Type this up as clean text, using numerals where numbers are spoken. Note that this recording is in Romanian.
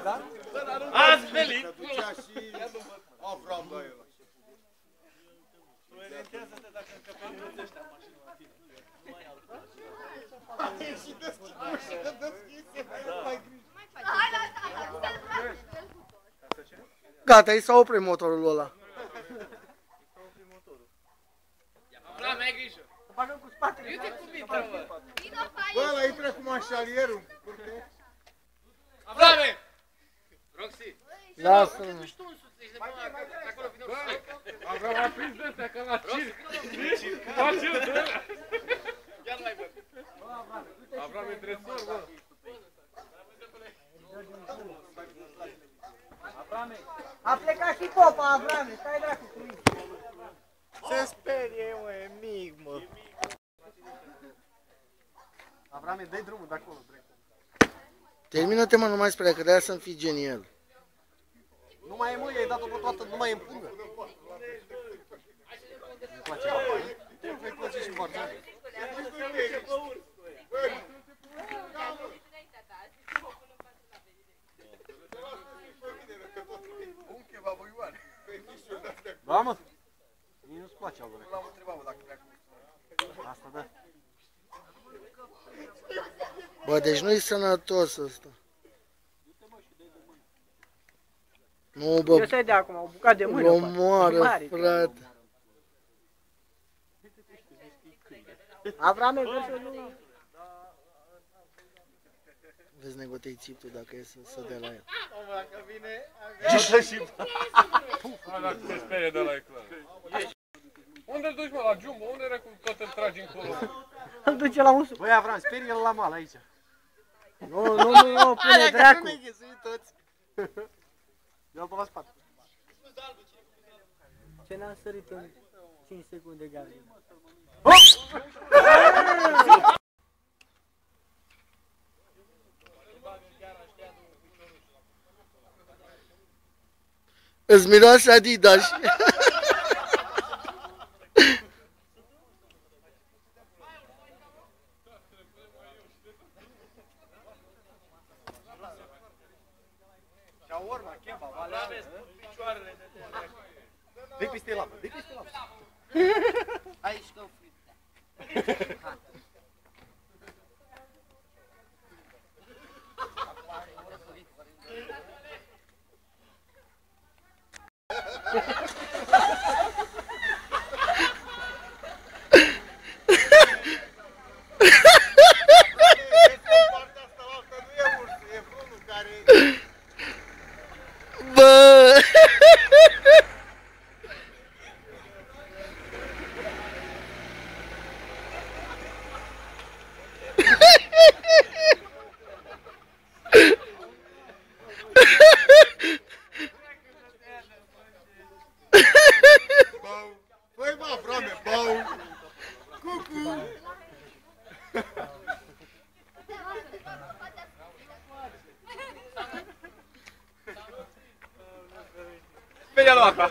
da? Azi felit! Ducea și Avram la el. Orientează-te dacă încăpem ăștia mașina. Și deschise, mai grijă. Gata, i s-a oprit motorul ăla. Avram, ai grijă! Bagăm cu spatele. Uite cum intră, mă! Bă, ăla intră cu mașalierul. Avrame! Roxy! Lasă-mă. Duci tu însuți, ești nebun, acolo vine un Avram a prins de astea ca la circ. Face-l de ăla. Ia nu mai văd. Avram e dresor, bă. A plecat și popa, Avrame, stai dracu cu mine. Se sperie, mă, e mic, mă. Avrame, dă-i drumul de acolo, drept. Termină-te, mă, nu mai spune, că de-aia să-mi fii genial. Nu mai e, mă, i-ai dat-o pe toată, nu mai e în pungă. Îmi place apa, îi place și Varzane. Da, mă? Mie nu-ți place alune. L-am întrebat, mă, dacă vrea cu... Asta, da. Bă, deci nu-i sănătos ăsta. Nu, bă, Eu să-i dea acum, o bucată de mâine. îl omoară, frate. Avrame, vezi să nu... Vezi, negotei țiptul dacă e să dea la el. Dacă vine... Hai, dacă se sperie de ăla, e clar. Unde-l duci, mă, la Jumbo? Unde era cu tot îl tragi încolo? Îl duce la usul. Băi, Avram, sperie-l la mal aici. Nu, pune dracu. Ia-l pe la spate. Ce n-am sărit în 5 secunde, Gabi? Îți miroase Adidas. Shawarma, kebab, alea picioarele de tine. Dă-i peste lapă, dă-i peste lapă. Aici că frită. Bă! Băi, mă, Avrame, bau! Cucu! Speria-l apa!